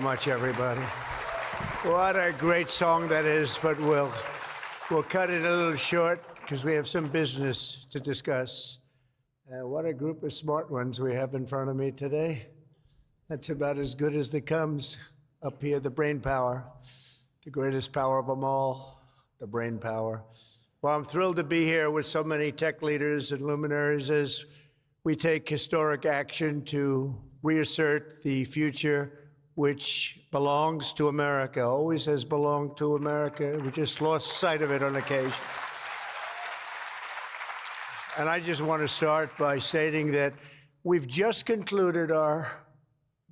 much, everybody. What a great song that is, but we'll cut it a little short because we have some business to discuss. What a group of smart ones we have in front of me today. That's about as good as it comes up here, the brain power, the greatest power of them all, the brain power. Well, I'm thrilled to be here with so many tech leaders and luminaries as we take historic action to reassert the future which belongs to America, always has belonged to America. We just lost sight of it on occasion. And I just want to start by stating that we've just concluded our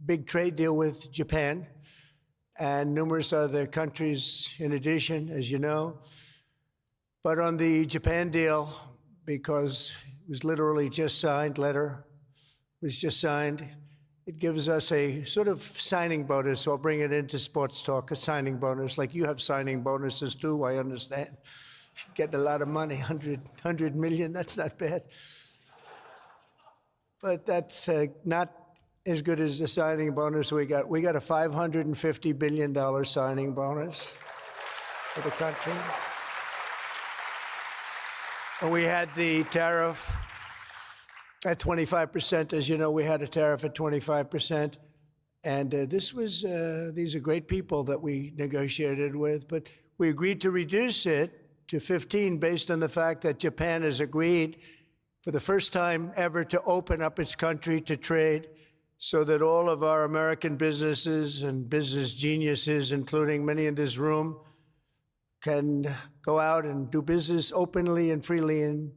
big trade deal with Japan and numerous other countries in addition, as you know. But on the Japan deal, because it was literally just signed, letter was just signed, it gives us a sort of signing bonus. So I'll bring it into sports talk, a signing bonus. Like you have signing bonuses too, I understand. You're getting a lot of money, 100 million, that's not bad. But that's not as good as the signing bonus we got. We got a $550 billion signing bonus for the country. And we had the tariff at 25%. As you know, we had a tariff at 25%. And these are great people that we negotiated with, but we agreed to reduce it to 15 based on the fact that Japan has agreed for the first time ever to open up its country to trade so that all of our American businesses and business geniuses, including many in this room, can go out and do business openly and freely in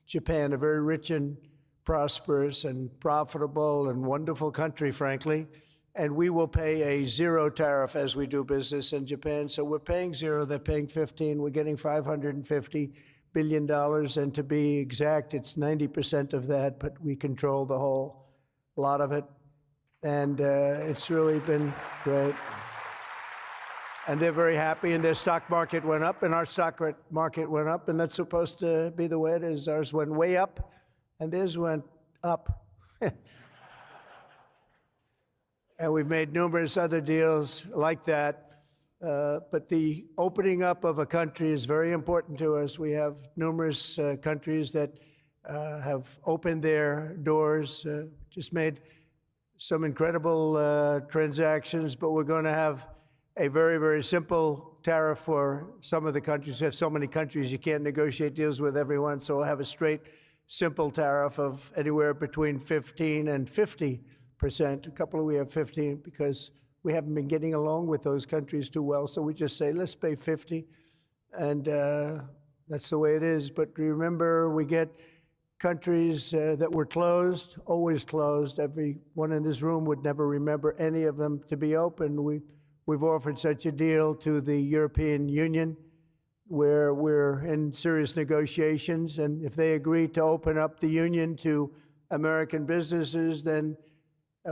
Japan, a very rich and prosperous and profitable and wonderful country, frankly. And we will pay a zero tariff as we do business in Japan. So we're paying zero, they're paying 15. We're getting $550 billion. And to be exact, it's 90% of that, but we control the whole lot of it. And it's really been great. And they're very happy, and their stock market went up, and our stock market went up, and that's supposed to be the way it is. Ours went way up, and theirs went up. And we've made numerous other deals like that. But the opening up of a country is very important to us. We have numerous countries that have opened their doors, just made some incredible transactions, but we're going to have a very, very simple tariff for some of the countries. We have so many countries, you can't negotiate deals with everyone, so we'll have a straight, simple tariff of anywhere between 15 and 50%. A couple we have 15 because we haven't been getting along with those countries too well, so we just say, let's pay 50, and that's the way it is. But remember, we get countries that were closed, always closed. Everyone in this room would never remember any of them to be open. We've offered such a deal to the European Union where we're in serious negotiations, and if they agree to open up the union to American businesses, then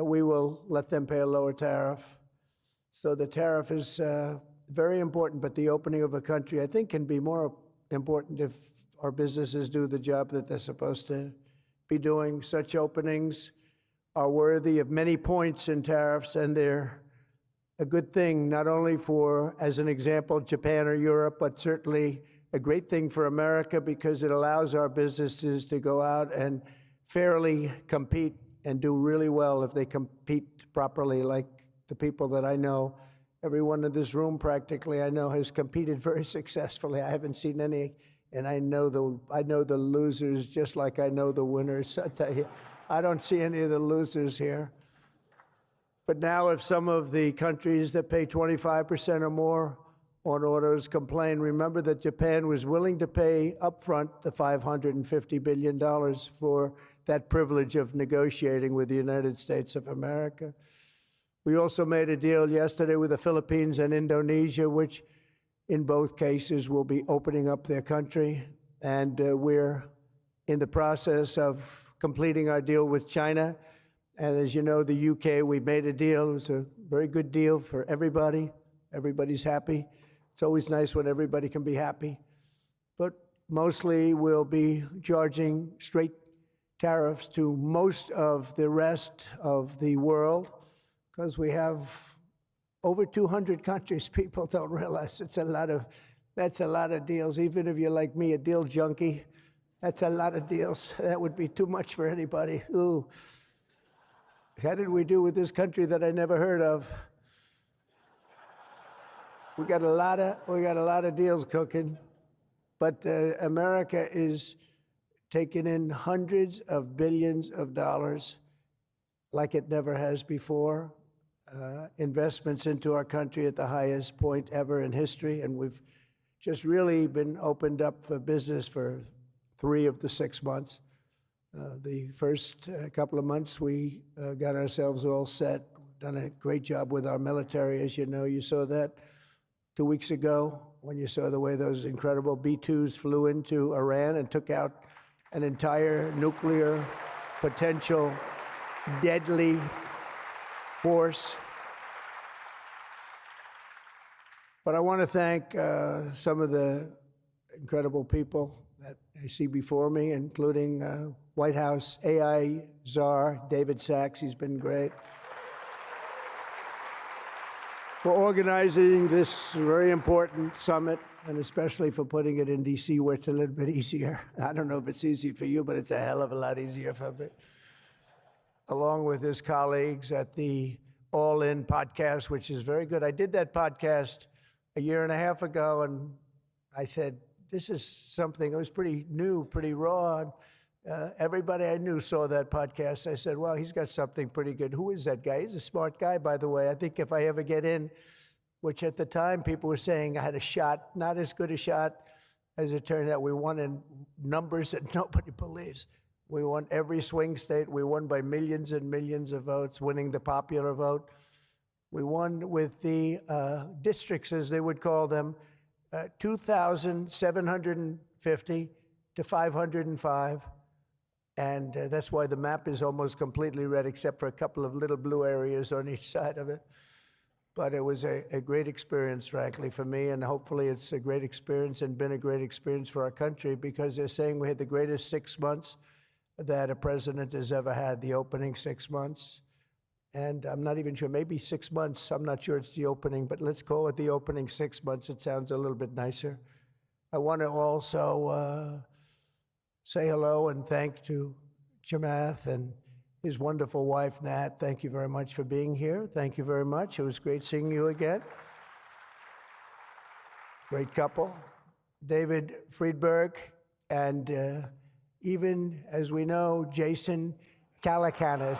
we will let them pay a lower tariff. So the tariff is very important, but the opening of a country, I think, can be more important if our businesses do the job that they're supposed to be doing. Such openings are worthy of many points in tariffs, and they're a good thing, not only for, as an example, Japan or Europe, but certainly a great thing for America because it allows our businesses to go out and fairly compete and do really well if they compete properly, like the people that I know. Everyone in this room practically I know has competed very successfully. I haven't seen any, and I know the losers just like I know the winners. I tell you, I don't see any of the losers here. But now if some of the countries that pay 25% or more on autos complain, remember that Japan was willing to pay upfront the $550 billion for that privilege of negotiating with the United States of America. We also made a deal yesterday with the Philippines and Indonesia, which in both cases will be opening up their country. And we're in the process of completing our deal with China. And as you know, the UK, we made a deal. It was a very good deal for everybody. Everybody's happy. It's always nice when everybody can be happy. But mostly we'll be charging straight tariffs to most of the rest of the world because we have over 200 countries. People don't realize that's a lot of deals. Even if you're like me, a deal junkie, that's a lot of deals. That would be too much for anybody. Ooh. How did we do with this country that I never heard of? We got a lot of deals cooking, but America is taking in hundreds of billions of dollars like it never has before. Investments into our country at the highest point ever in history, and we've just really been opened up for business for 3 of the 6 months. The first couple of months, we got ourselves all set, done a great job with our military. As you know, you saw that 2 weeks ago when you saw the way those incredible B-2s flew into Iran and took out an entire nuclear potential deadly force. But I want to thank some of the incredible people that I see before me, including White House AI czar David Sachs. He's been great for organizing this very important summit, and especially for putting it in D.C., where it's a little bit easier. I don't know if it's easy for you, but it's a hell of a lot easier for me. Along with his colleagues at the All In podcast, which is very good. I did that podcast a year and a half ago, and I said, this is something, it was pretty new, pretty raw. Everybody I knew saw that podcast. I said, well, he's got something pretty good. Who is that guy? He's a smart guy, by the way. I think if I ever get in, which at the time people were saying I had a shot, not as good a shot as it turned out. We won in numbers that nobody believes. We won every swing state. We won by millions and millions of votes, winning the popular vote. We won with the districts, as they would call them, 2,750 to 505. And that's why the map is almost completely red, except for a couple of little blue areas on each side of it. But it was a great experience, frankly, for me, and hopefully it's a great experience and been a great experience for our country, because they're saying we had the greatest 6 months that a president has ever had, the opening 6 months. And I'm not even sure, maybe 6 months, I'm not sure it's the opening, but let's call it the opening 6 months. It sounds a little bit nicer. I want to also say hello and thank to Chamath and his wonderful wife, Nat. Thank you very much for being here. Thank you very much. It was great seeing you again. Great couple. David Friedberg and even, as we know, Jason Calacanis.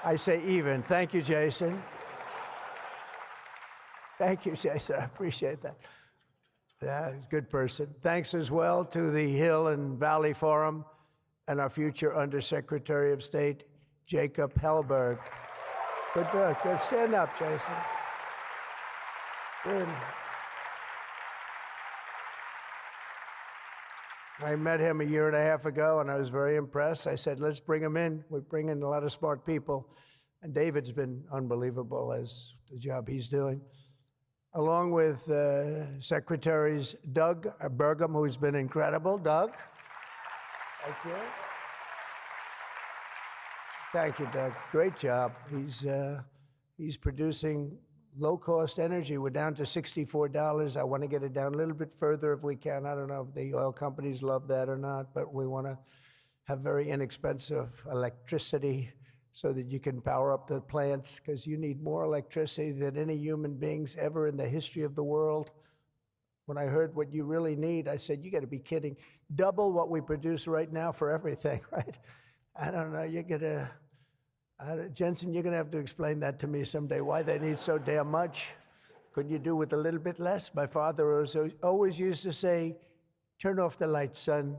I say even. Thank you, Jason. Thank you, Jason. I appreciate that. Yeah, he's a good person. Thanks as well to the Hill and Valley Forum and our future Undersecretary of State, Jacob Hellberg. Good work. Good. Stand up, Jason. Good. I met him a year and a half ago, and I was very impressed. I said, let's bring him in. We bring in a lot of smart people. And David's been unbelievable as the job he's doing. Along with Secretaries Doug Burgum, who's been incredible. Doug? Thank you. Thank you, Doug. Great job. He's producing low-cost energy. We're down to $64. I want to get it down a little bit further if we can. I don't know if the oil companies love that or not, but we want to have very inexpensive electricity so that you can power up the plants, because you need more electricity than any human beings ever in the history of the world. When I heard what you really need, I said, you got to be kidding. Double what we produce right now for everything, right? I don't know, Jensen, you're going to have to explain that to me someday, why they need so damn much. Couldn't you do with a little bit less? My father always used to say, turn off the lights, son.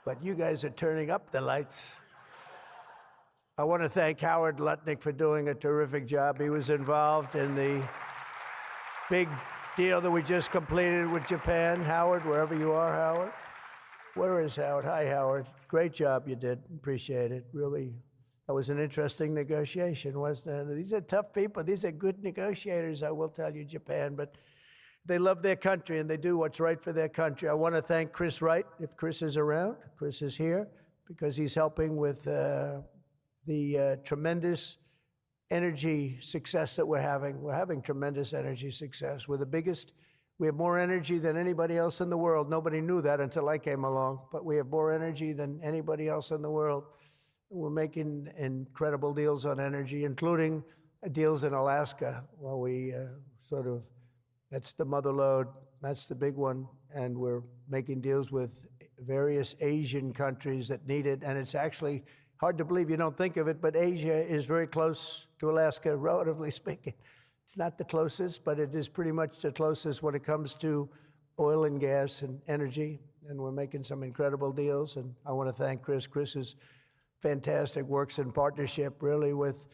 But you guys are turning up the lights. I want to thank Howard Lutnick for doing a terrific job. He was involved in the big deal that we just completed with Japan. Howard, wherever you are, Howard. Where is Howard? Hi, Howard. Great job you did. Appreciate it. Really, that was an interesting negotiation, wasn't it? These are tough people. These are good negotiators, I will tell you, Japan. But they love their country, and they do what's right for their country. I want to thank Chris Wright, if Chris is around. Chris is here because he's helping with the tremendous energy success that we're having. We're having tremendous energy success. We're the biggest. We have more energy than anybody else in the world. Nobody knew that until I came along, but we have more energy than anybody else in the world. We're making incredible deals on energy, including deals in Alaska. Well, we that's the mother lode, that's the big one, and we're making deals with various Asian countries that need it, and it's actually hard to believe. You don't think of it, but Asia is very close to Alaska, relatively speaking. It's not the closest, but it is pretty much the closest when it comes to oil and gas and energy, and we're making some incredible deals, and I want to thank Chris. Chris is fantastic, works in partnership really with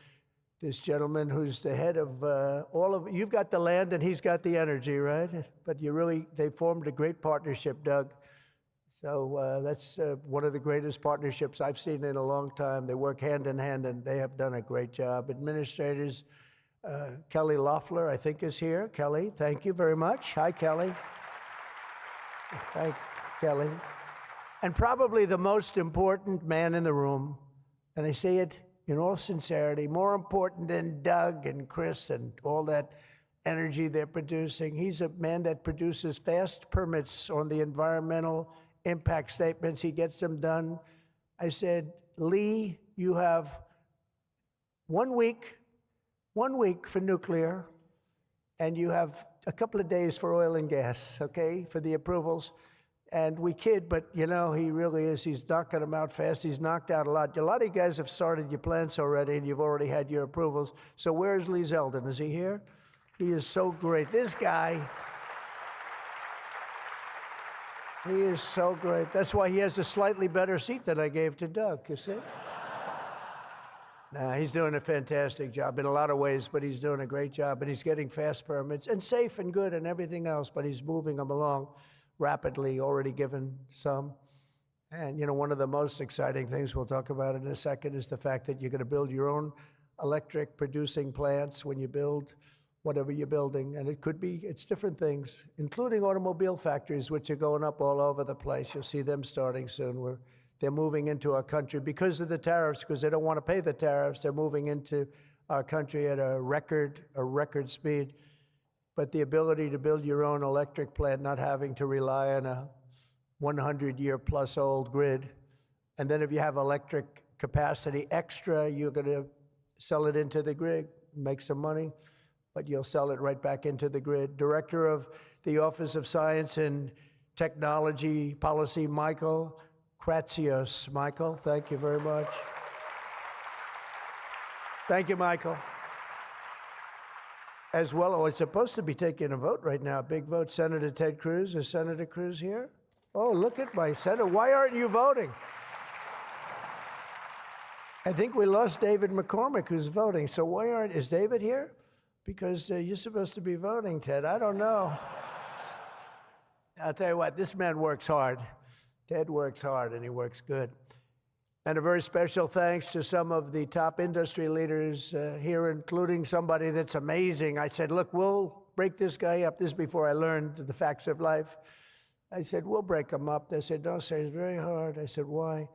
this gentleman who's the head of all of, you've got the land and he's got the energy, right? But they formed a great partnership, Doug. So that's one of the greatest partnerships I've seen in a long time. They work hand in hand and they have done a great job. Administrators, Kelly Loeffler, I think, is here. Kelly, thank you very much. Hi, Kelly. Thank Kelly. And probably the most important man in the room, and I say it in all sincerity, more important than Doug and Chris and all that energy they're producing. He's a man that produces fast permits on the environmental impact statements. He gets them done. I said, Lee, you have 1 week for nuclear, and you have a couple of days for oil and gas, okay, for the approvals. And we kid, but you know, he really is. He's knocking them out fast. He's knocked out a lot. A lot of you guys have started your plants already, and you've already had your approvals. So where's Lee Zeldin? Is he here? He is so great. This guy, he is so great. That's why he has a slightly better seat than I gave to Doug, you see? Nah, he's doing a fantastic job in a lot of ways, but he's doing a great job, and he's getting fast permits, and safe and good and everything else, but he's moving them along rapidly, already given some. And you know, one of the most exciting things we'll talk about in a second is the fact that you're going to build your own electric producing plants when you build whatever you're building. And it's different things, including automobile factories, which are going up all over the place. You'll see them starting soon. They're moving into our country because of the tariffs, because they don't want to pay the tariffs. They're moving into our country at a record speed. But the ability to build your own electric plant, not having to rely on a 100-year-plus old grid. And then if you have electric capacity extra, you're going to sell it into the grid, make some money, but you'll sell it right back into the grid. Director of the Office of Science and Technology Policy, Michael Kratsios. Michael, thank you very much. Thank you, Michael. As well, it's supposed to be taking a vote right now, a big vote. Senator Ted Cruz. Is Senator Cruz here? Oh, look at my senator. Why aren't you voting? I think we lost David McCormick, who's voting. So is David here? Because you're supposed to be voting, Ted. I don't know. I'll tell you what, this man works hard. Ted works hard, and he works good. And a very special thanks to some of the top industry leaders here, including somebody that's amazing. I said, look, we'll break this guy up. This is before I learned the facts of life. I said, we'll break him up. They said, don't say it's very hard. I said, why?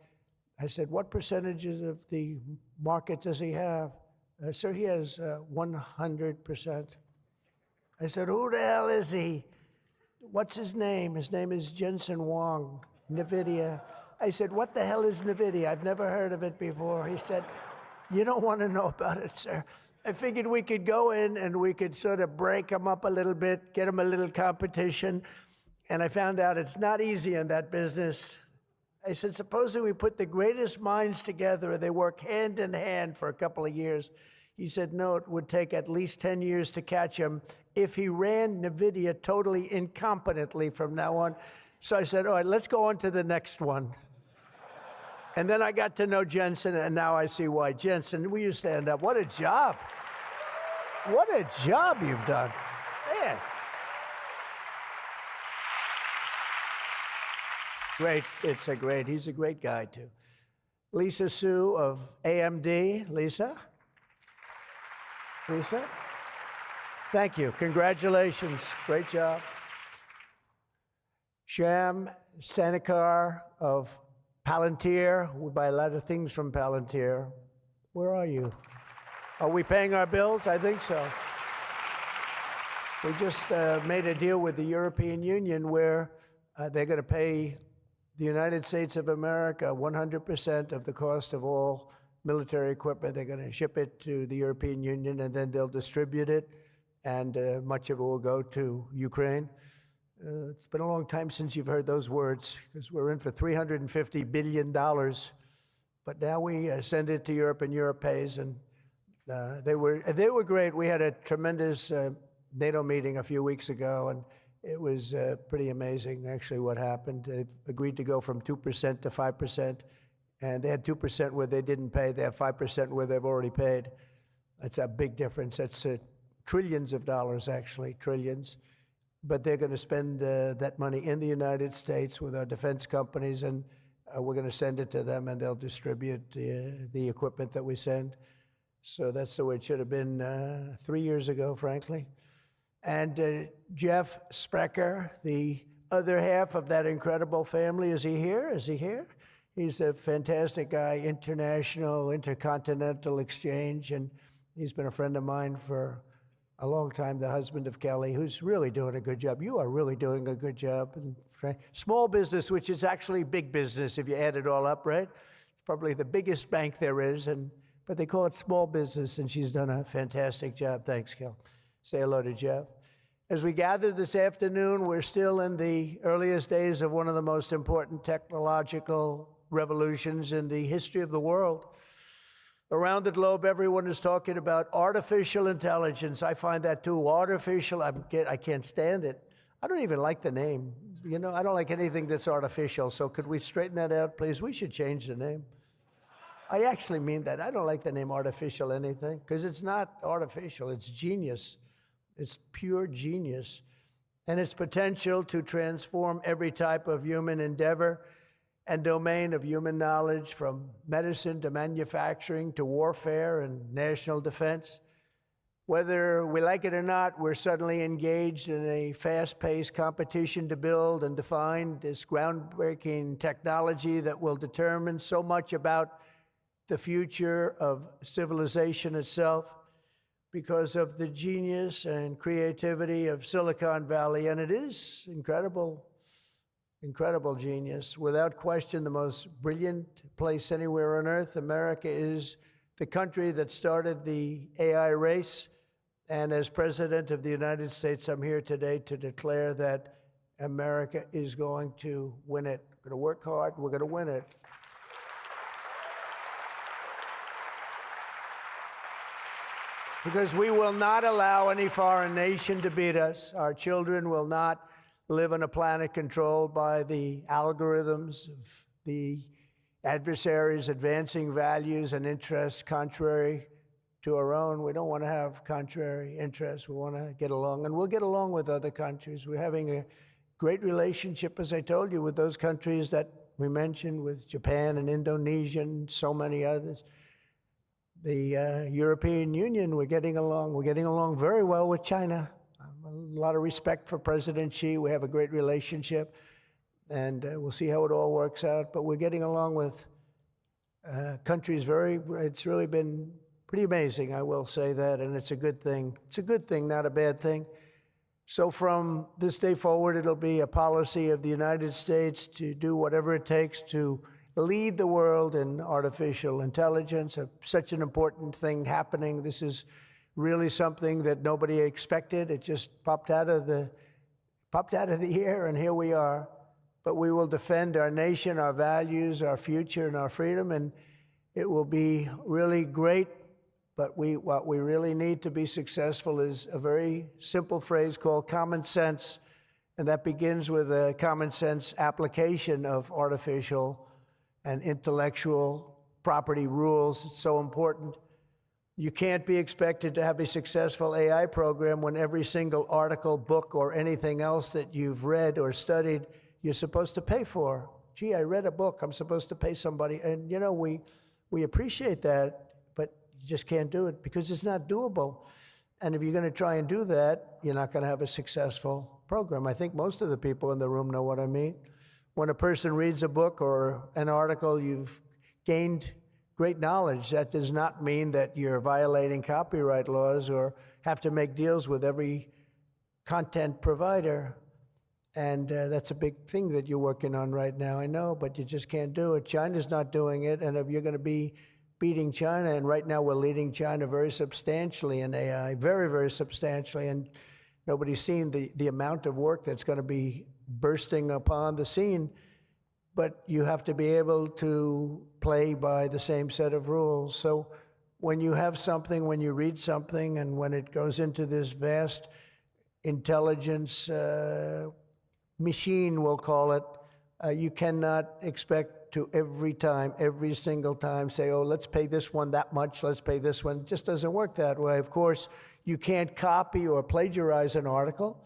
I said, what percentages of the market does he have? Sir, he has 100%. I said, who the hell is he? What's his name? His name is Jensen Huang, NVIDIA. I said, what the hell is NVIDIA? I've never heard of it before. He said, you don't want to know about it, sir. I figured we could go in and we could sort of break them up a little bit, get them a little competition. And I found out it's not easy in that business. I said, supposing we put the greatest minds together and they work hand in hand for a couple of years. He said, no, it would take at least 10 years to catch him if he ran NVIDIA totally incompetently from now on. So I said, all right, let's go on to the next one. And then I got to know Jensen, and now I see why. Jensen, will you stand up? What a job. What a job you've done. Man. Great. He's a great guy, too. Lisa Su of AMD. Lisa? Thank you. Congratulations. Great job. Sham Sanikar of Palantir. We buy a lot of things from Palantir. Where are you? Are we paying our bills? I think so. We just made a deal with the European Union where they're going to pay the United States of America 100% of the cost of all military equipment. They're going to ship it to the European Union, and then they'll distribute it, and much of it will go to Ukraine. It's been a long time since you've heard those words, because we're in for $350 billion. But now we send it to Europe, and Europe pays, and they were great. We had a tremendous NATO meeting a few weeks ago, and it was pretty amazing, actually, what happened. They agreed to go from 2% to 5%, and they had 2% where they didn't pay. They have 5% where they've already paid. That's a big difference. That's trillions of dollars, actually, trillions. But they're going to spend that money in the United States with our defense companies, and we're going to send it to them, and they'll distribute the equipment that we send. So that's the way it should have been 3 years ago, frankly. And Jeff Sprecher, the other half of that incredible family, is he here? Is he here? He's a fantastic guy, international, intercontinental exchange, and he's been a friend of mine for a long time, the husband of Kelly, who's really doing a good job. You are really doing a good job. And small business, which is actually big business if you add it all up, right? It's probably the biggest bank there is, but they call it small business, and she's done a fantastic job. Thanks, Kel. Say hello to Jeff. As we gather this afternoon, we're still in the earliest days of one of the most important technological revolutions in the history of the world. Around the globe, everyone is talking about artificial intelligence. I find that too. Artificial, I can't stand it. I don't even like the name. You know, I don't like anything that's artificial. So could we straighten that out, please? We should change the name. I actually mean that. I don't like the name artificial anything, because it's not artificial. It's genius. It's pure genius. And its potential to transform every type of human endeavor and domain of human knowledge, from medicine to manufacturing to warfare and national defense. Whether we like it or not, we're suddenly engaged in a fast-paced competition to build and define this groundbreaking technology that will determine so much about the future of civilization itself, because of the genius and creativity of Silicon Valley. And it is incredible. Incredible genius. Without question, the most brilliant place anywhere on earth. America is the country that started the AI race. And as President of the United States, I'm here today to declare that America is going to win it. We're going to work hard. We're going to win it. Because we will not allow any foreign nation to beat us. Our children will not live on a planet controlled by the algorithms of the adversaries advancing values and interests contrary to our own. We don't want to have contrary interests. We want to get along, and we'll get along with other countries. We're having a great relationship, as I told you, with those countries that we mentioned, with Japan and Indonesia and so many others. The European Union, we're getting along. We're getting along very well with China. A lot of respect for President Xi. We have a great relationship, and we'll see how it all works out. But we're getting along with countries it's really been pretty amazing, I will say that, and it's a good thing. It's a good thing, not a bad thing. So from this day forward, it'll be a policy of the United States to do whatever it takes to lead the world in artificial intelligence, such an important thing happening. This is really something that nobody expected. It just popped out of the air, and here we are. But we will defend our nation, our values, our future, and our freedom, and it will be really great. But what we really need to be successful is a very simple phrase called common sense, and that begins with a common sense application of artificial and intellectual property rules. It's so important. You can't be expected to have a successful AI program when every single article, book, or anything else that you've read or studied, you're supposed to pay for. Gee, I read a book, I'm supposed to pay somebody. And you know, we appreciate that, but you just can't do it because it's not doable. And if you're going to try and do that, you're not going to have a successful program. I think most of the people in the room know what I mean. When a person reads a book or an article, you've gained great knowledge. That does not mean that you're violating copyright laws or have to make deals with every content provider. And that's a big thing that you're working on right now, I know, but you just can't do it. China's not doing it, and if you're going to be beating China, and right now we're leading China very substantially in AI, very, very substantially, and nobody's seen the amount of work that's going to be bursting upon the scene, but you have to be able to play by the same set of rules. So when you have something, when you read something, and when it goes into this vast intelligence machine, we'll call it, you cannot expect to every single time say, oh, let's pay this one that much, let's pay this one. It just doesn't work that way. Of course, you can't copy or plagiarize an article,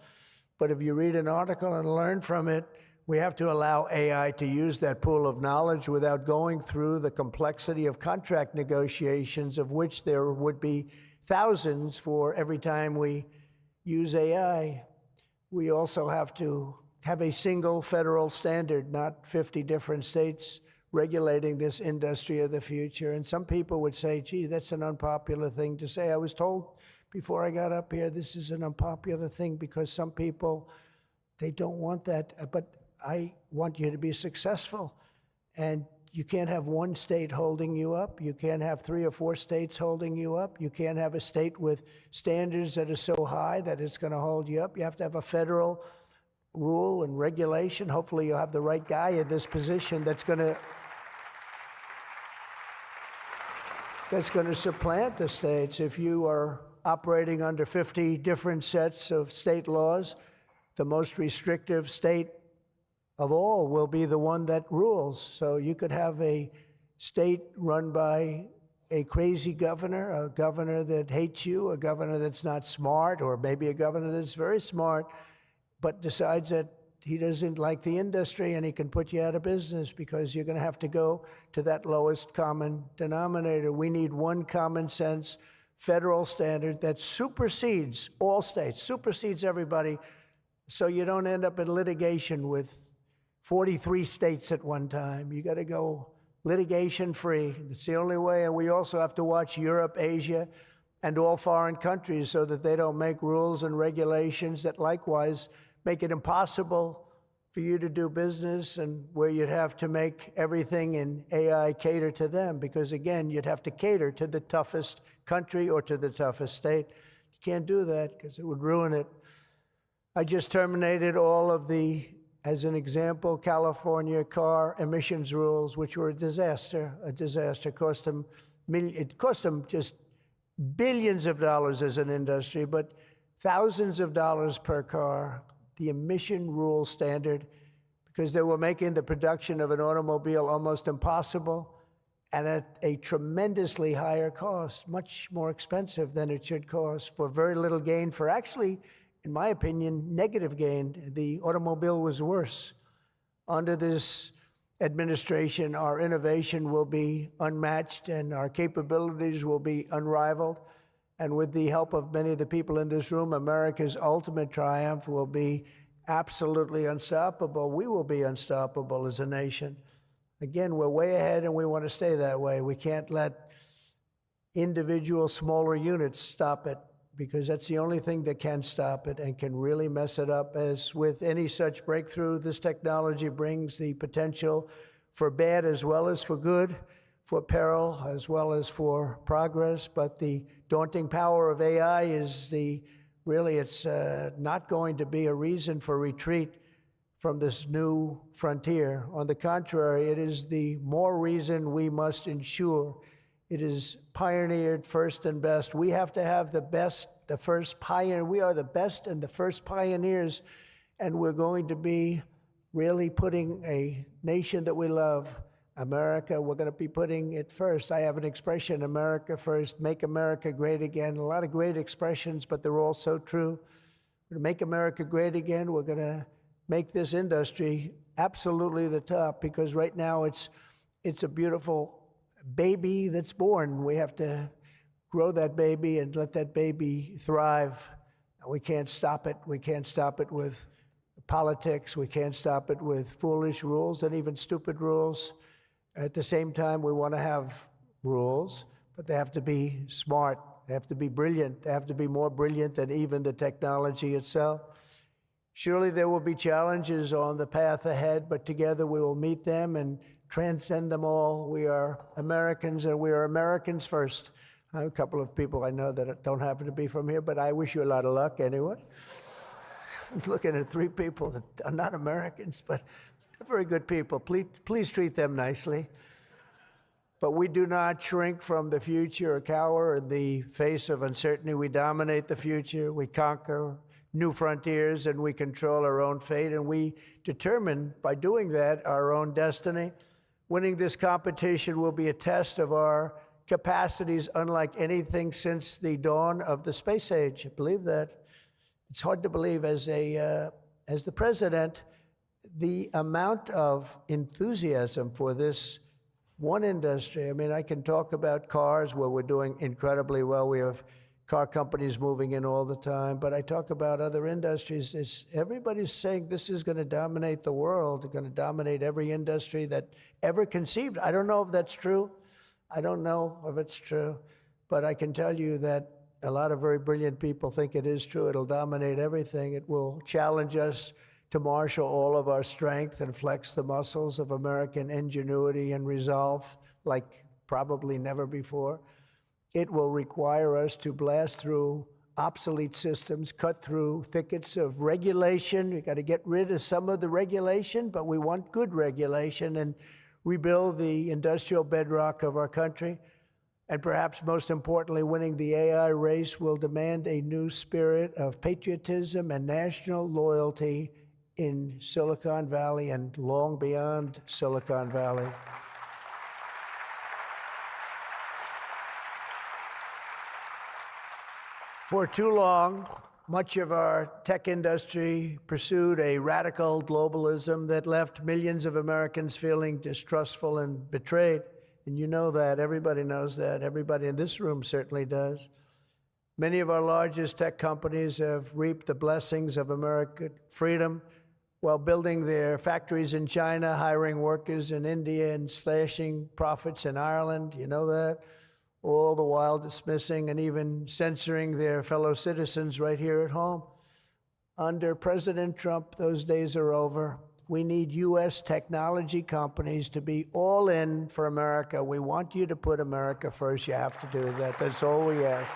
but if you read an article and learn from it, we have to allow AI to use that pool of knowledge without going through the complexity of contract negotiations, of which there would be thousands for every time we use AI. We also have to have a single federal standard, not 50 different states regulating this industry of the future. And some people would say, gee, that's an unpopular thing to say. I was told before I got up here, this is an unpopular thing because some people, they don't want that. But I want you to be successful. And you can't have one state holding you up. You can't have 3 or 4 states holding you up. You can't have a state with standards that are so high that it's going to hold you up. You have to have a federal rule and regulation. Hopefully you'll have the right guy in this position that's going to supplant the states. If you are operating under 50 different sets of state laws, the most restrictive state of all will be the one that rules. So you could have a state run by a crazy governor, a governor that hates you, a governor that's not smart, or maybe a governor that's very smart, but decides that he doesn't like the industry and he can put you out of business because you're going to have to go to that lowest common denominator. We need one common sense federal standard that supersedes all states, supersedes everybody, so you don't end up in litigation with 43 states at one time. You got to go litigation free. It's the only way. And we also have to watch Europe, Asia, and all foreign countries so that they don't make rules and regulations that likewise make it impossible for you to do business, and where you'd have to make everything in AI cater to them, because again, you'd have to cater to the toughest country or to the toughest state. You can't do that because it would ruin it. I just terminated all of the, as an example, California car emissions rules, which were a disaster. It cost them just billions of dollars as an industry, but thousands of dollars per car. The emission rule standard, because they were making the production of an automobile almost impossible and at a tremendously higher cost, much more expensive than it should cost, for very little gain, for actually, in my opinion, negative gain. The automobile was worse. Under this administration, our innovation will be unmatched and our capabilities will be unrivaled. And with the help of many of the people in this room, America's ultimate triumph will be absolutely unstoppable. We will be unstoppable as a nation. Again, we're way ahead and we want to stay that way. We can't let individual smaller units stop it, because that's the only thing that can stop it and can really mess it up. As with any such breakthrough, this technology brings the potential for bad as well as for good, for peril as well as for progress. But the daunting power of AI is it's not going to be a reason for retreat from this new frontier. On the contrary, it is the more reason we must ensure it is pioneered first and best. We have to have the best, the first pioneer. We are the best and the first pioneers, and we're going to be really putting a nation that we love, America, we're going to be putting it first. I have an expression, America first, make America great again. A lot of great expressions, but they're all so true. We're going to make America great again. We're going to make this industry absolutely the top, because right now it's a beautiful baby that's born. We have to grow that baby and let that baby thrive. We can't stop it. We can't stop it with politics. We can't stop it with foolish rules and even stupid rules. At the same time, we want to have rules, but they have to be smart. They have to be brilliant. They have to be more brilliant than even the technology itself. Surely there will be challenges on the path ahead, but together we will meet them and transcend them all. We are Americans, and we are Americans first. I have a couple of people I know that don't happen to be from here, but I wish you a lot of luck anyway. I was looking at 3 people that are not Americans, but they're very good people. Please treat them nicely. But we do not shrink from the future or cower in the face of uncertainty. We dominate the future. We conquer new frontiers, and we control our own fate, and we determine by doing that our own destiny. Winning this competition will be a test of our capacities unlike anything since the dawn of the space age. I believe that. It's hard to believe as the president, the amount of enthusiasm for this one industry. I mean, I can talk about cars where we're doing incredibly well. We have car companies moving in all the time, but I talk about other industries. Everybody's saying this is going to dominate the world, going to dominate every industry that ever conceived. I don't know if that's true. I don't know if it's true, but I can tell you that a lot of very brilliant people think it is true. It'll dominate everything. It will challenge us to marshal all of our strength and flex the muscles of American ingenuity and resolve like probably never before. It will require us to blast through obsolete systems, cut through thickets of regulation. We've got to get rid of some of the regulation, but we want good regulation and rebuild the industrial bedrock of our country. And perhaps most importantly, winning the AI race will demand a new spirit of patriotism and national loyalty in Silicon Valley and long beyond Silicon Valley. For too long, much of our tech industry pursued a radical globalism that left millions of Americans feeling distrustful and betrayed. And you know that. Everybody knows that. Everybody in this room certainly does. Many of our largest tech companies have reaped the blessings of American freedom while building their factories in China, hiring workers in India, and slashing profits in Ireland. You know that? All the while dismissing and even censoring their fellow citizens right here at home. Under President Trump, those days are over. We need U.S. technology companies to be all in for America. We want you to put America first. You have to do that. That's all we ask.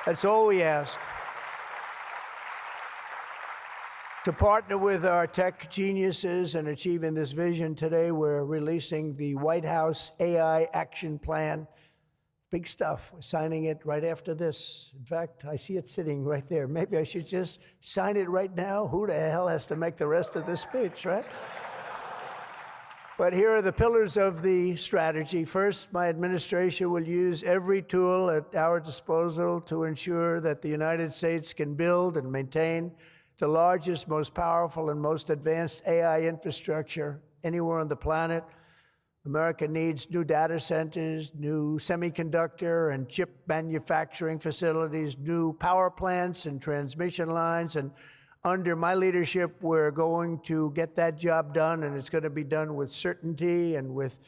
That's all we ask. To partner with our tech geniuses in achieving this vision, today we're releasing the White House AI Action Plan. Big stuff. We're signing it right after this. In fact, I see it sitting right there. Maybe I should just sign it right now. Who the hell has to make the rest of this speech, right? But here are the pillars of the strategy. First, my administration will use every tool at our disposal to ensure that the United States can build and maintain the largest, most powerful, and most advanced AI infrastructure anywhere on the planet. America needs new data centers, new semiconductor and chip manufacturing facilities, new power plants and transmission lines. And under my leadership, we're going to get that job done, and it's going to be done with certainty and with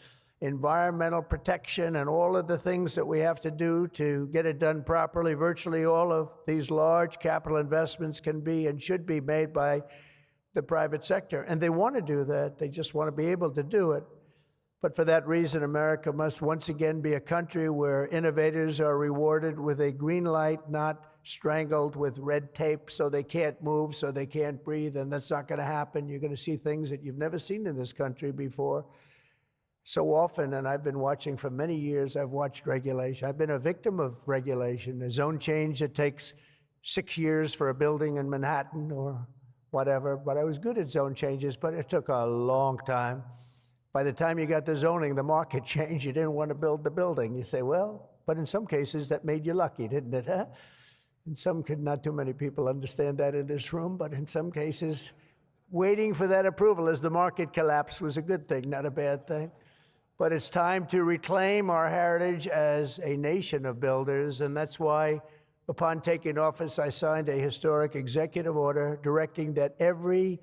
environmental protection and all of the things that we have to do to get it done properly. Virtually all of these large capital investments can be and should be made by the private sector. And they want to do that. They just want to be able to do it. But for that reason, America must once again be a country where innovators are rewarded with a green light, not strangled with red tape so they can't move, so they can't breathe, and that's not going to happen. You're going to see things that you've never seen in this country before. So often, and I've been watching for many years, I've watched regulation. I've been a victim of regulation. A zone change that takes 6 years for a building in Manhattan or whatever, but I was good at zone changes, but it took a long time. By the time you got the zoning, the market changed. You didn't want to build the building. You say, well, but in some cases that made you lucky, didn't it? Huh? In some, not too many people understand that in this room, but in some cases, waiting for that approval as the market collapsed was a good thing, not a bad thing. But it's time to reclaim our heritage as a nation of builders, and that's why, upon taking office, I signed a historic executive order directing that every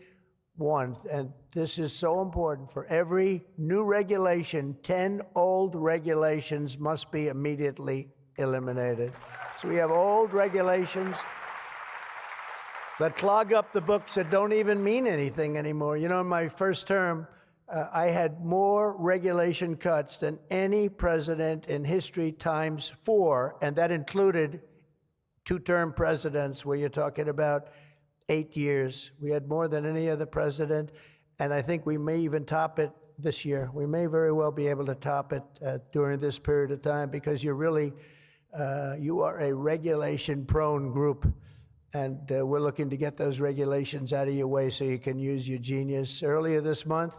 one, and this is so important. For every new regulation, 10 old regulations must be immediately eliminated. So we have old regulations that clog up the books that don't even mean anything anymore. You know, in my first term, I had more regulation cuts than any president in history times 4, and that included 2-term presidents, where you're talking about 8 years. We had more than any other president, and I think we may even top it this year. We may very well be able to top it during this period of time, because you're really, you are a regulation-prone group, and we're looking to get those regulations out of your way so you can use your genius. Earlier this month,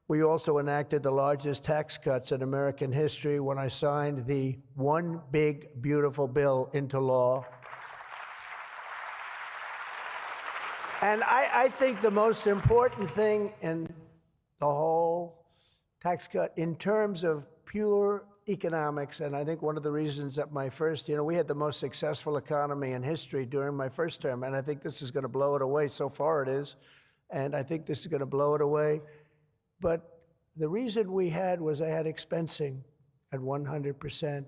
we also enacted the largest tax cuts in American history when I signed the One Big Beautiful Bill into law. And I think the most important thing in the whole tax cut, in terms of pure economics, and I think one of the reasons that my first, you know, we had the most successful economy in history during my first term, and I think this is going to blow it away. So far it is, and I think this is going to blow it away. But the reason we had was I had expensing at 100%.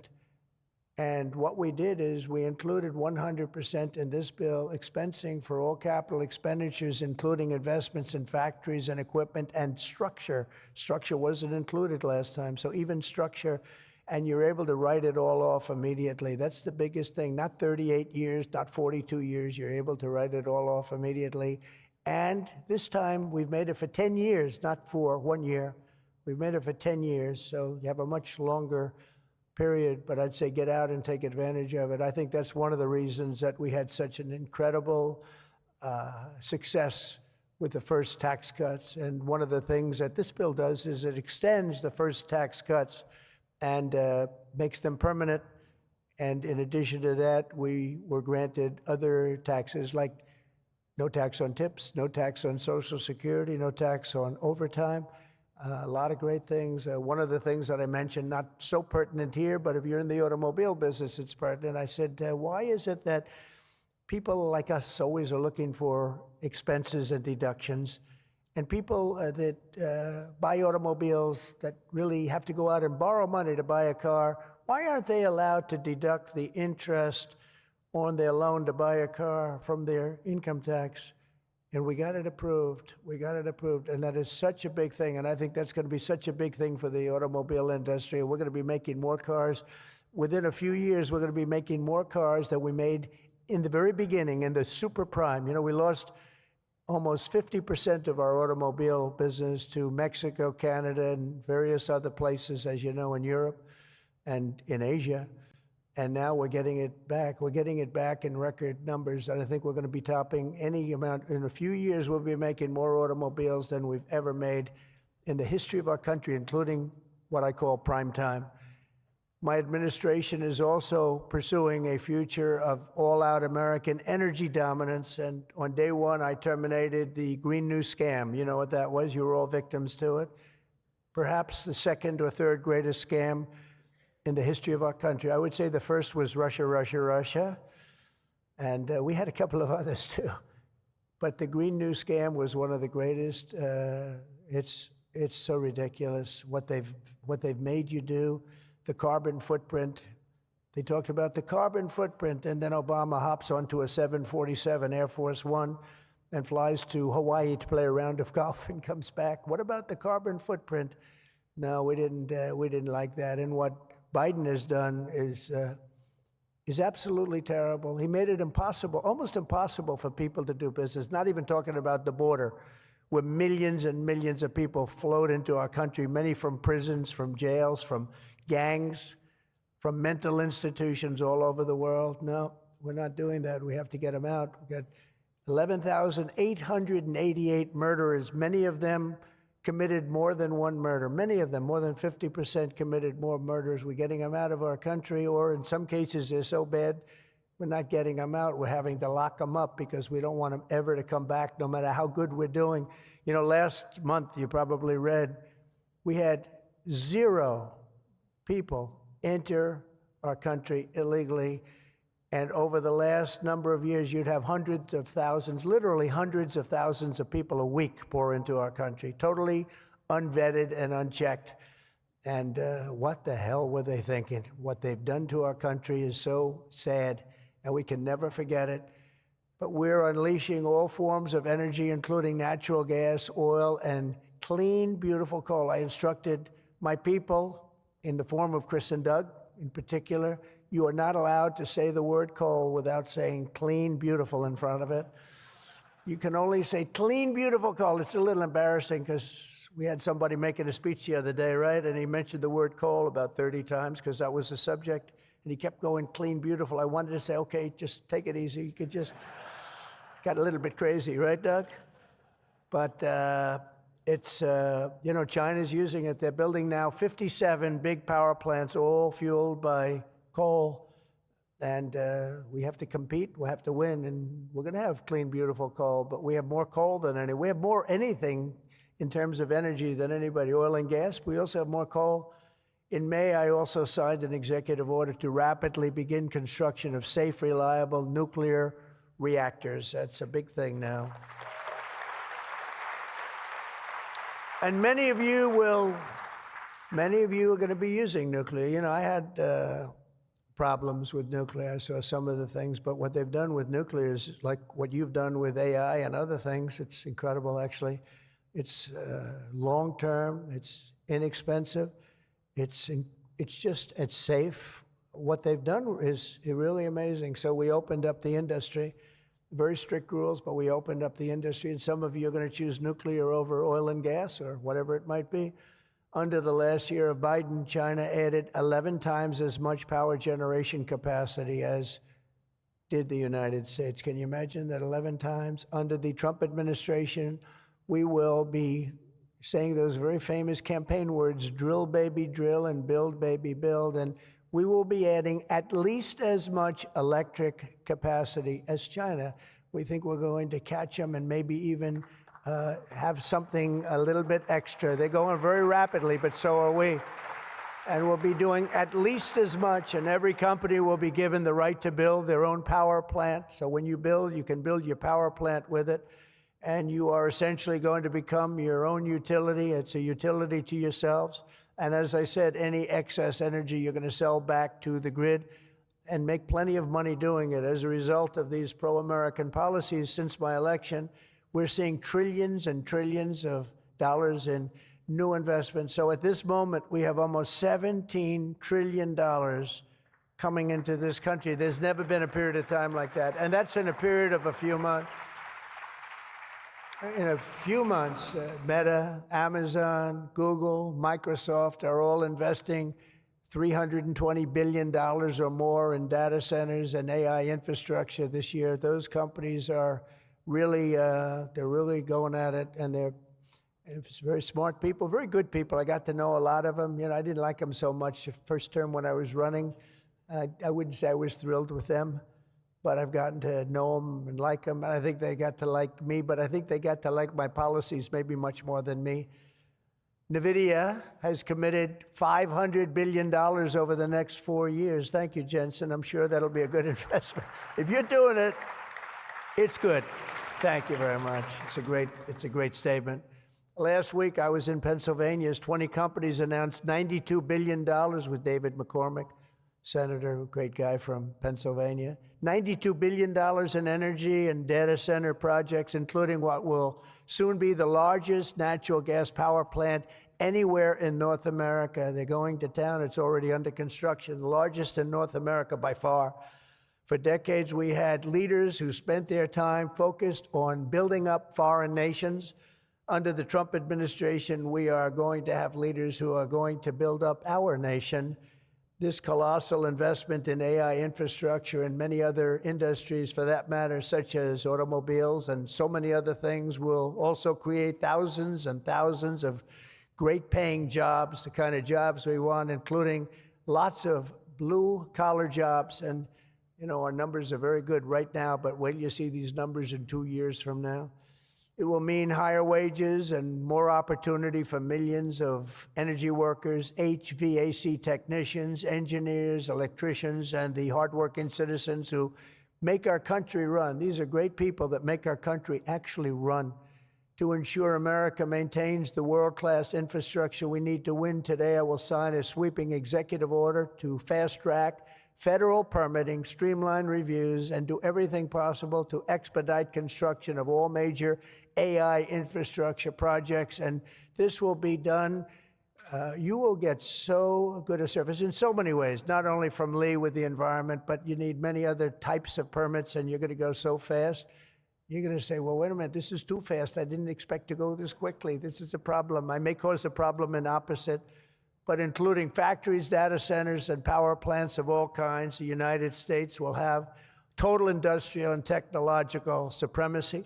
And what we did is we included 100% in this bill, expensing for all capital expenditures, including investments in factories and equipment and structure. Structure wasn't included last time, so even structure, and you're able to write it all off immediately. That's the biggest thing. Not 38 years, not 42 years. You're able to write it all off immediately. And this time, we've made it for 10 years, not for 1 year. We've made it for 10 years, so you have a much longer period, but I'd say get out and take advantage of it. I think that's one of the reasons that we had such an incredible success with the first tax cuts. And one of the things that this bill does is it extends the first tax cuts and makes them permanent. And in addition to that, we were granted other taxes, like no tax on tips, no tax on Social Security, no tax on overtime. A lot of great things. One of the things that I mentioned, not so pertinent here, but if you're in the automobile business, it's pertinent. I said, why is it that people like us always are looking for expenses and deductions, and people that buy automobiles that really have to go out and borrow money to buy a car, why aren't they allowed to deduct the interest on their loan to buy a car from their income tax? And we got it approved. We got it approved. And that is such a big thing. And I think that's going to be such a big thing for the automobile industry. We're going to be making more cars. Within a few years, we're going to be making more cars than we made in the very beginning, in the super prime. You know, we lost almost 50% of our automobile business to Mexico, Canada, and various other places, as you know, in Europe and in Asia. And now we're getting it back. We're getting it back in record numbers. And I think we're going to be topping any amount. In a few years, we'll be making more automobiles than we've ever made in the history of our country, including what I call prime time. My administration is also pursuing a future of all-out American energy dominance. And on day one, I terminated the Green New Scam. You know what that was? You were all victims to it. Perhaps the second or third greatest scam in the history of our country. I would say the first was Russia, Russia, Russia. And we had a couple of others too. But the Green New Scam was one of the greatest. It's so ridiculous what they've made you do. The carbon footprint. They talked about the carbon footprint, and then Obama hops onto a 747 Air Force One and flies to Hawaii to play a round of golf and comes back. What about the carbon footprint? No, we didn't like that. And what Biden has done is absolutely terrible. He made it impossible, almost impossible for people to do business, not even talking about the border, where millions and millions of people flowed into our country, many from prisons, from jails, from gangs, from mental institutions all over the world. No, we're not doing that. We have to get them out. We've got 11,888 murderers, many of them committed more than one murder. Many of them, more than 50%, committed more murders. We're getting them out of our country, or in some cases, they're so bad, we're not getting them out. We're having to lock them up because we don't want them ever to come back, no matter how good we're doing. You know, last month, you probably read, we had 0 people enter our country illegally, And over the last number of years, you'd have hundreds of thousands, literally hundreds of thousands of people a week pour into our country, totally unvetted and unchecked. And what the hell were they thinking? What they've done to our country is so sad, and we can never forget it. But we're unleashing all forms of energy, including natural gas, oil, and clean, beautiful coal. I instructed my people, in the form of Chris and Doug in particular, you are not allowed to say the word coal without saying clean, beautiful in front of it. You can only say clean, beautiful coal. It's a little embarrassing because we had somebody making a speech the other day, right? And he mentioned the word coal about 30 times because that was the subject. And he kept going clean, beautiful. I wanted to say, okay, just take it easy. You could just, got a little bit crazy, right, Doug? But it's, you know, China's using it. They're building now 57 big power plants, all fueled by coal. And we have to compete, we have to win, and we're going to have clean, beautiful coal, but we have more coal than any. We have more anything in terms of energy than anybody, oil and gas. We also have more coal. In May, I also signed an executive order to rapidly begin construction of safe, reliable nuclear reactors. That's a big thing now. And many of you are going to be using nuclear. You know, I had problems with nuclear. I saw some of the things, but what they've done with nuclear is like what you've done with AI and other things. It's incredible, actually. It's long-term, it's inexpensive, it's safe. What they've done is really amazing. So we opened up the industry, very strict rules, but we opened up the industry, and some of you are going to choose nuclear over oil and gas or whatever it might be. Under the last year of Biden, China added 11 times as much power generation capacity as did the United States. Can you imagine that 11 times? Under the Trump administration, we will be saying those very famous campaign words, drill, baby, drill, and build, baby, build. And we will be adding at least as much electric capacity as China. We think we're going to catch them and maybe even have something a little bit extra. They're going very rapidly, but so are we. And we'll be doing at least as much, and every company will be given the right to build their own power plant. So when you build, you can build your power plant with it, and you are essentially going to become your own utility. It's a utility to yourselves. And as I said, any excess energy you're going to sell back to the grid and make plenty of money doing it. As a result of these pro-American policies since my election, we're seeing trillions and trillions of dollars in new investments. So at this moment, we have almost $17 trillion coming into this country. There's never been a period of time like that. And that's in a period of a few months. In a few months, Meta, Amazon, Google, Microsoft are all investing $320 billion or more in data centers and AI infrastructure this year. Those companies are really, they're really going at it, and they're very smart people, very good people. I got to know a lot of them. You know, I didn't like them so much the first term when I was running. I wouldn't say I was thrilled with them, but I've gotten to know them and like them. And I think they got to like me, but I think they got to like my policies maybe much more than me. NVIDIA has committed $500 billion over the next 4 years. Thank you, Jensen. I'm sure that'll be a good investment. If you're doing it, it's good. Thank you very much. It's a great statement. Last week, I was in Pennsylvania as 20 companies announced $92 billion with David McCormick, senator, great guy from Pennsylvania. $92 billion in energy and data center projects, including what will soon be the largest natural gas power plant anywhere in North America. They're going to town. It's already under construction, the largest in North America by far. For decades, we had leaders who spent their time focused on building up foreign nations. Under the Trump administration, we are going to have leaders who are going to build up our nation. This colossal investment in AI infrastructure and many other industries, for that matter, such as automobiles and so many other things, will also create thousands and thousands of great-paying jobs, the kind of jobs we want, including lots of blue-collar jobs. And you know, our numbers are very good right now, but wait till you see these numbers in 2 years from now. It will mean higher wages and more opportunity for millions of energy workers, HVAC technicians, engineers, electricians, and the hardworking citizens who make our country run. These are great people that make our country actually run. To ensure America maintains the world-class infrastructure we need to win today, I will sign a sweeping executive order to fast-track federal permitting, streamline reviews, and do everything possible to expedite construction of all major AI infrastructure projects. And this will be done. You will get so good a service in so many ways, not only from Lee with the environment, but you need many other types of permits, and you're going to go so fast. You're going to say, well, wait a minute, this is too fast. I didn't expect to go this quickly. This is a problem. I may cause a problem in opposite, but including factories, data centers, and power plants of all kinds, the United States will have total industrial and technological supremacy.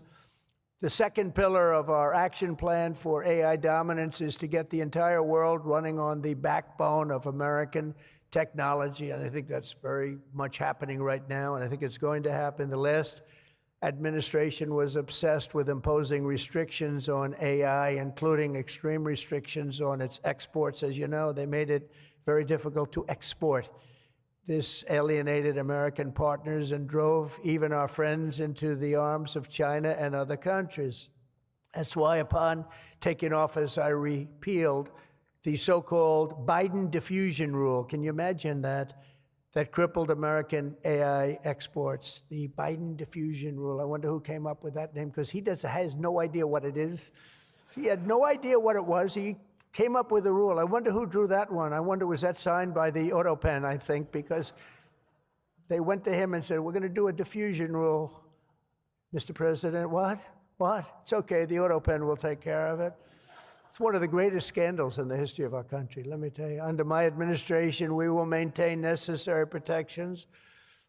The second pillar of our action plan for AI dominance is to get the entire world running on the backbone of American technology, and I think that's very much happening right now, and I think it's going to happen. The last administration was obsessed with imposing restrictions on AI, including extreme restrictions on its exports. As you know, they made it very difficult to export. This alienated American partners and drove even our friends into the arms of China and other countries. That's why upon taking office, I repealed the so-called Biden diffusion rule. Can you imagine that? That crippled American AI exports, the Biden diffusion rule. I wonder who came up with that name, because he has no idea what it is. He had no idea what it was. He came up with a rule. I wonder who drew that one. I wonder, was that signed by the AutoPen, I think, because they went to him and said, we're going to do a diffusion rule. Mr. President, what? What? It's okay, the AutoPen will take care of it. It's one of the greatest scandals in the history of our country, let me tell you. Under my administration, we will maintain necessary protections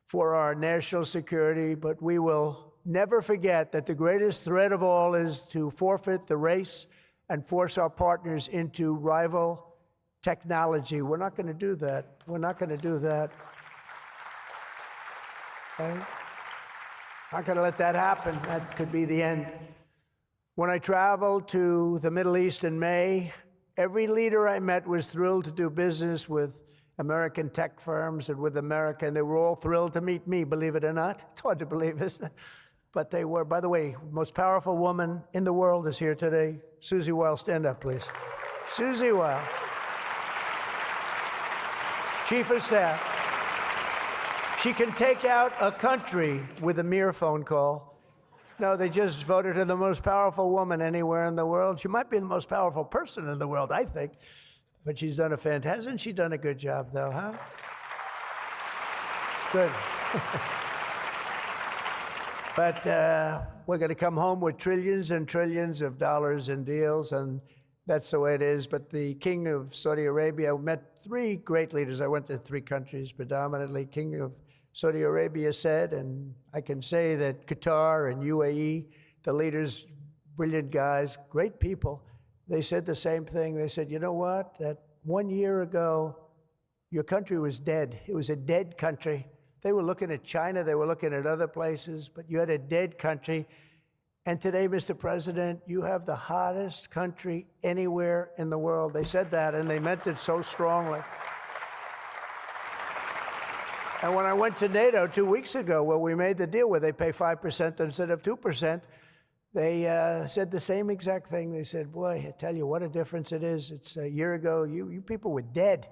for our national security, but we will never forget that the greatest threat of all is to forfeit the race and force our partners into rival technology. We're not going to do that. We're not going to do that. Okay? Not going to let that happen. That could be the end. When I traveled to the Middle East in May, every leader I met was thrilled to do business with American tech firms and with America, and they were all thrilled to meet me, believe it or not. It's hard to believe, isn't it? But they were. By the way, the most powerful woman in the world is here today. Susie Wiles, stand up, please. Susie Wiles, Chief of Staff. She can take out a country with a mere phone call. No, they just voted her the most powerful woman anywhere in the world. She might be the most powerful person in the world, I think. But she's done hasn't she done a good job, though, huh? Good. But we're going to come home with trillions and trillions of dollars in deals, and that's the way it is. But the King of Saudi Arabia, met three great leaders. I went to three countries predominantly. King of Saudi Arabia said, and I can say that Qatar and UAE, the leaders, brilliant guys, great people, they said the same thing. They said, you know what, that 1 year ago, your country was dead. It was a dead country. They were looking at China, they were looking at other places, but you had a dead country. And today, Mr. President, you have the hottest country anywhere in the world. They said that, and they meant it so strongly. And when I went to NATO 2 weeks ago, where we made the deal where they pay 5% instead of 2%, they said the same exact thing. They said, boy, I tell you what a difference it is. It's a year ago, you people were dead.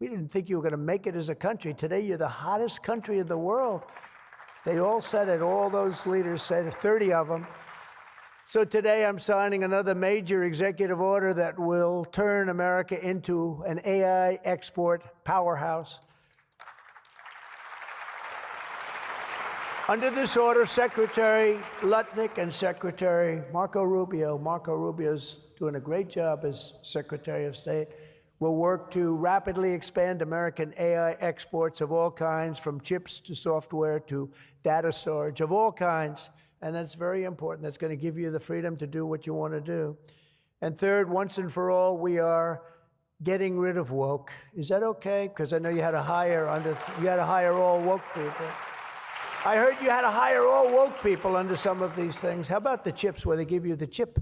We didn't think you were going to make it as a country. Today, you're the hottest country in the world. They all said it. All those leaders said it, 30 of them. So today, I'm signing another major executive order that will turn America into an AI export powerhouse. Under this order, Secretary Lutnick and Secretary Marco Rubio's doing a great job as Secretary of State, will work to rapidly expand American AI exports of all kinds, from chips to software to data storage of all kinds. And that's very important. That's going to give you the freedom to do what you want to do. And third, once and for all, we are getting rid of woke. Is that okay? Because I know you had to hire all woke people. I heard you had to hire all woke people under some of these things. How about the chips, where they give you the chip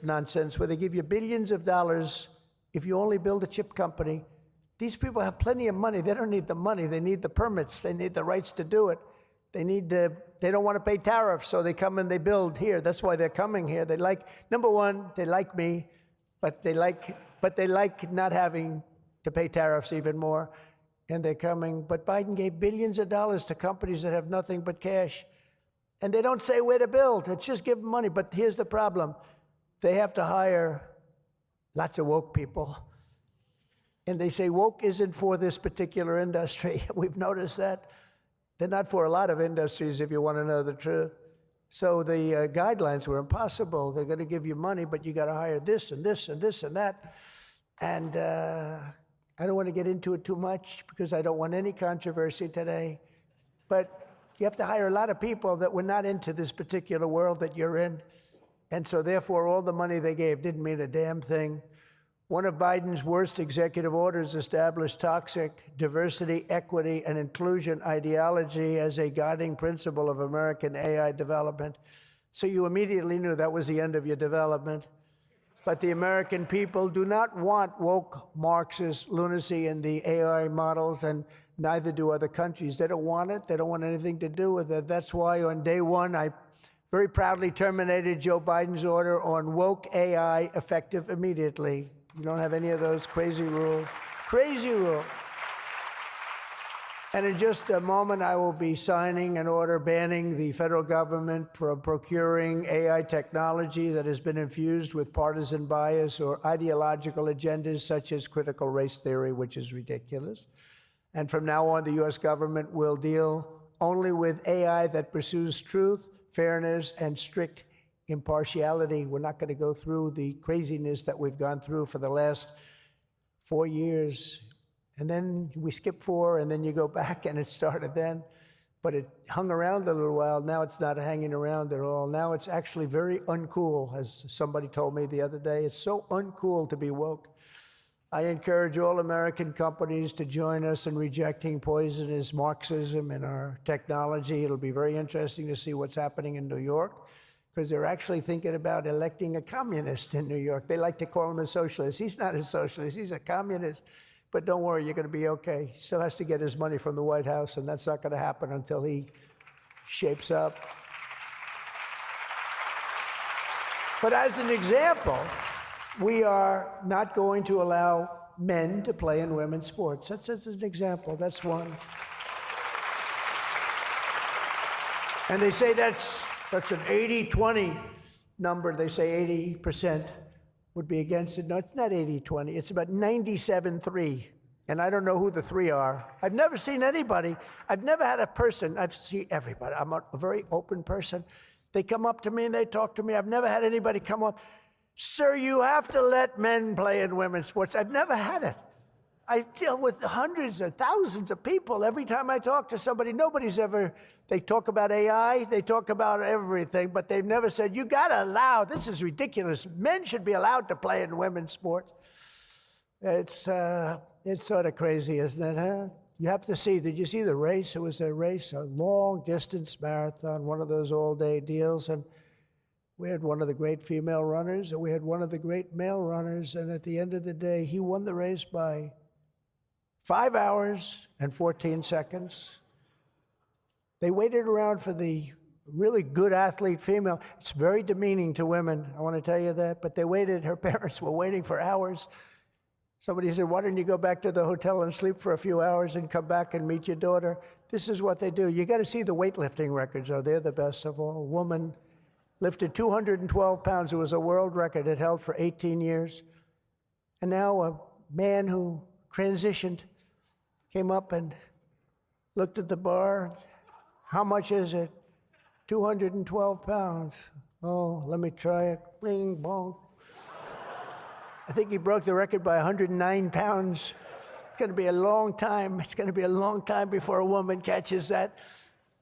nonsense, where they give you billions of dollars if you only build a chip company? These people have plenty of money. They don't need the money. They need the permits. They need the rights to do it. They don't want to pay tariffs, so they come and they build here. That's why they're coming here. They like, number one, they like me, but they like not having to pay tariffs even more. And they're coming. But Biden gave billions of dollars to companies that have nothing but cash. And they don't say where to build. It's just give them money. But here's the problem. They have to hire lots of woke people. And they say woke isn't for this particular industry. We've noticed that. They're not for a lot of industries, if you want to know the truth. So the guidelines were impossible. They're going to give you money, but you got to hire this and this and this and that. And I don't want to get into it too much because I don't want any controversy today. But you have to hire a lot of people that were not into this particular world that you're in. And so therefore, all the money they gave didn't mean a damn thing. One of Biden's worst executive orders established toxic diversity, equity, and inclusion ideology as a guiding principle of American AI development. So you immediately knew that was the end of your development. But the American people do not want woke Marxist lunacy in the AI models, and neither do other countries. They don't want it. They don't want anything to do with it. That's why on day one, I very proudly terminated Joe Biden's order on woke AI effective immediately. You don't have any of those crazy rules. Crazy rule. And in just a moment, I will be signing an order banning the federal government from procuring AI technology that has been infused with partisan bias or ideological agendas such as critical race theory, which is ridiculous. And from now on, the U.S. government will deal only with AI that pursues truth, fairness, and strict impartiality. We're not going to go through the craziness that we've gone through for the last 4 years. And then we skip 4, and then you go back, and it started then. But it hung around a little while. Now it's not hanging around at all. Now it's actually very uncool, as somebody told me the other day. It's so uncool to be woke. I encourage all American companies to join us in rejecting poisonous Marxism in our technology. It'll be very interesting to see what's happening in New York, because they're actually thinking about electing a communist in New York. They like to call him a socialist. He's not a socialist. He's a communist. But don't worry, you're going to be okay. He still has to get his money from the White House, and that's not going to happen until he shapes up. But as an example, we are not going to allow men to play in women's sports. That's an example. That's one. And they say that's an 80-20 number. They say 80% would be against it. No, it's not 80-20. It's about 97-3. And I don't know who the 3 are. I've never seen anybody. I've never had a person. I've seen everybody. I'm a very open person. They come up to me and they talk to me. I've never had anybody come up, sir, you have to let men play in women's sports. I've never had it. I deal with hundreds or thousands of people. Every time I talk to somebody, nobody's ever, they talk about AI, they talk about everything, but they've never said, you gotta allow, this is ridiculous. Men should be allowed to play in women's sports. It's sort of crazy, isn't it, huh? You have to see, did you see the race? It was a race, a long distance marathon, one of those all-day deals, and we had one of the great female runners, and we had one of the great male runners, and at the end of the day, he won the race by 5 hours and 14 seconds. They waited around for the really good athlete female. It's very demeaning to women, I want to tell you that, but they waited, her parents were waiting for hours. Somebody said, why don't you go back to the hotel and sleep for a few hours and come back and meet your daughter? This is what they do. You got to see the weightlifting records, though. They're the best of all. A woman lifted 212 pounds. It was a world record. It held for 18 years. And now a man who transitioned came up and looked at the bar. How much is it? 212 pounds. Oh, let me try it. Bing, bong. I think he broke the record by 109 pounds. It's going to be a long time. It's going to be a long time before a woman catches that.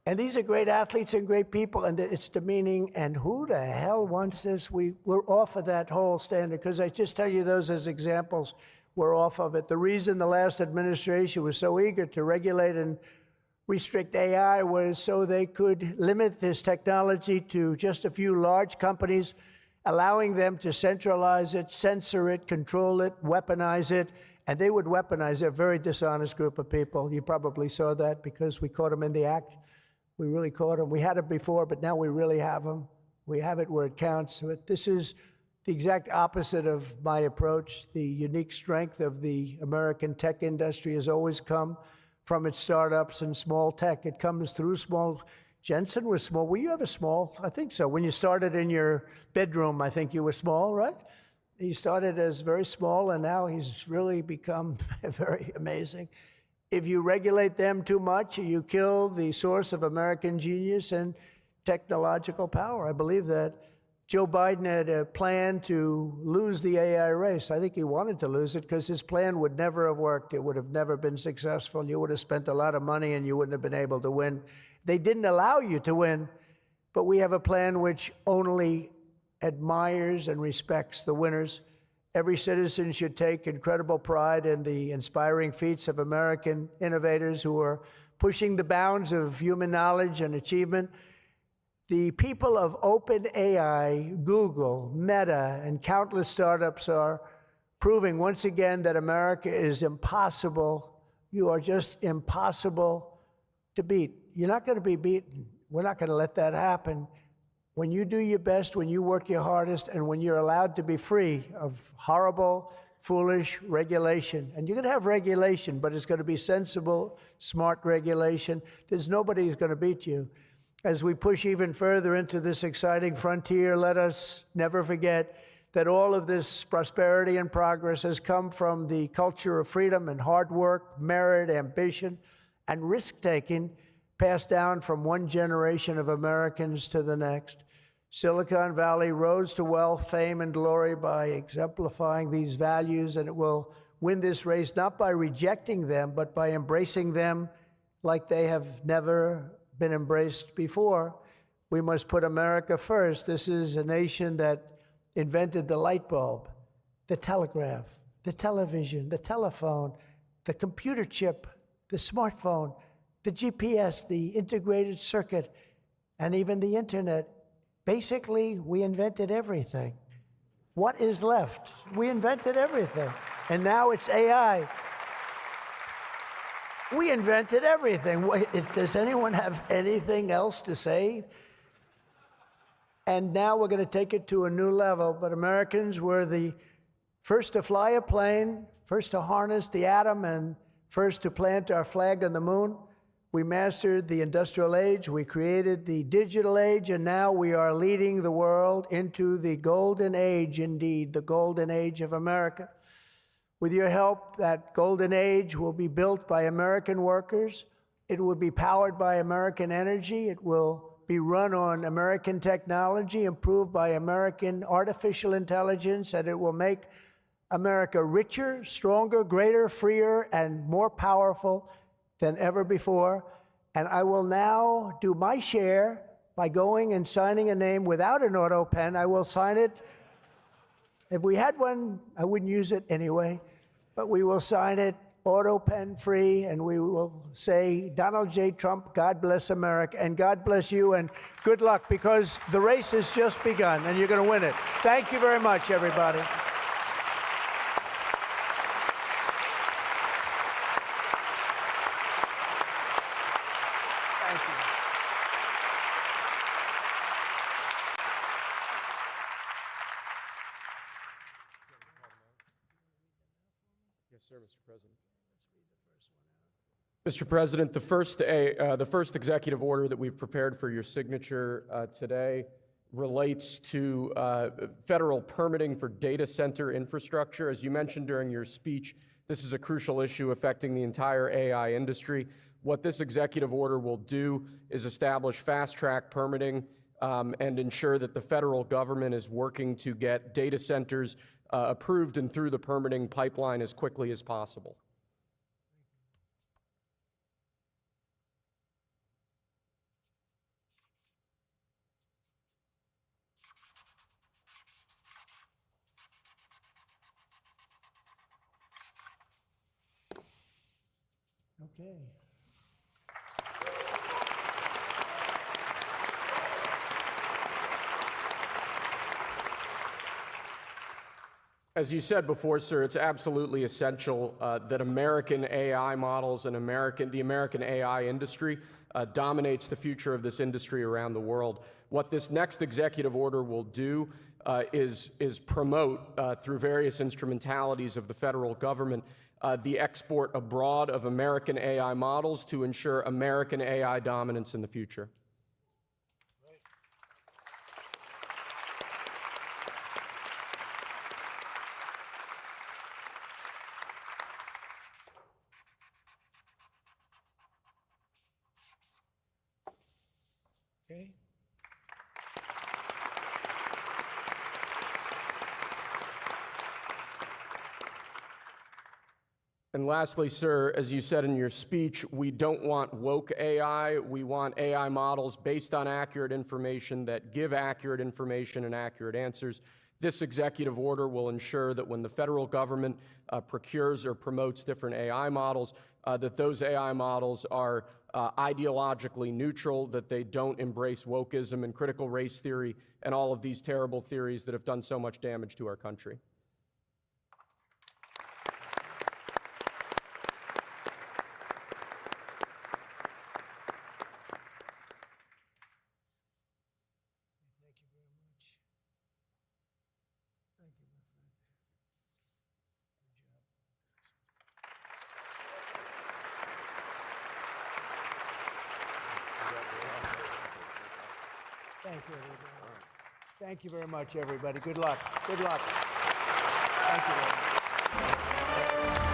And these are great athletes and great people, and it's demeaning. And who the hell wants this? We're off of that whole standard, because I just tell you those as examples. We're off of it. The reason the last administration was so eager to regulate and restrict AI was so they could limit this technology to just a few large companies, allowing them to centralize it, censor it, control it, weaponize it, and they would weaponize it. A very dishonest group of people. You probably saw that because we caught them in the act. We really caught them. We had it before, but now we really have them. We have it where it counts. But this is the exact opposite of my approach. The unique strength of the American tech industry has always come from its startups and small tech. It comes through small. Jensen was small. Were you ever small? I think so. When you started in your bedroom, I think you were small, right? He started as very small, and now he's really become very amazing. If you regulate them too much, you kill the source of American genius and technological power. I believe that. Joe Biden had a plan to lose the AI race. I think he wanted to lose it because his plan would never have worked. It would have never been successful. You would have spent a lot of money and you wouldn't have been able to win. They didn't allow you to win, but we have a plan which only admires and respects the winners. Every citizen should take incredible pride in the inspiring feats of American innovators who are pushing the bounds of human knowledge and achievement. The people of OpenAI, Google, Meta, and countless startups are proving once again that America is impossible. You are just impossible to beat. You're not going to be beaten. We're not going to let that happen. When you do your best, when you work your hardest, and when you're allowed to be free of horrible, foolish regulation. And you're going to have regulation, but it's going to be sensible, smart regulation. There's nobody who's going to beat you. As we push even further into this exciting frontier, let us never forget that all of this prosperity and progress has come from the culture of freedom and hard work, merit, ambition, and risk-taking passed down from one generation of Americans to the next. Silicon Valley rose to wealth, fame, and glory by exemplifying these values, and it will win this race not by rejecting them, but by embracing them like they have never been embraced before. We must put America first. This is a nation that invented the light bulb, the telegraph, the television, the telephone, the computer chip, the smartphone, the GPS, the integrated circuit, and even the internet. Basically, we invented everything. What is left? We invented everything. And now it's AI. We invented everything. Does anyone have anything else to say? And now we're going to take it to a new level. But Americans were the first to fly a plane, first to harness the atom, and first to plant our flag on the moon. We mastered the industrial age. We created the digital age. And now we are leading the world into the golden age, indeed, the golden age of America. With your help, that golden age will be built by American workers. It will be powered by American energy. It will be run on American technology, improved by American artificial intelligence, and it will make America richer, stronger, greater, freer, and more powerful than ever before. And I will now do my share by going and signing a name without an auto pen. I will sign it. If we had one, I wouldn't use it anyway. But we will sign it auto pen free, and we will say, Donald J. Trump, God bless America, and God bless you, and good luck, because the race has just begun, and you're going to win it. Thank you very much, everybody. Thank you. Yes, sir, Mr. President. Mr. President, the first executive order that we've prepared for your signature today relates to federal permitting for data center infrastructure. As you mentioned during your speech, this is a crucial issue affecting the entire AI industry. What this executive order will do is establish fast-track permitting and ensure that the federal government is working to get data centers approved and through the permitting pipeline as quickly as possible. Okay. as you said before, sir, it's absolutely essential that American AI models and the American AI industry dominates the future of this industry around the world. What this next executive order will do is promote, through various instrumentalities of the federal government, the export abroad of American AI models to ensure American AI dominance in the future. Okay. And lastly, sir, as you said in your speech, we don't want woke AI. We want AI models based on accurate information that give accurate information and accurate answers. This executive order will ensure that when the federal government procures or promotes different AI models, that those AI models are ideologically neutral, that they don't embrace wokeism and critical race theory and all of these terrible theories that have done so much damage to our country. Thank you very much. Thank you, my friend. Good job. Thank you, everybody. Thank you very much, everybody. Good luck. Good luck. Thank you very much.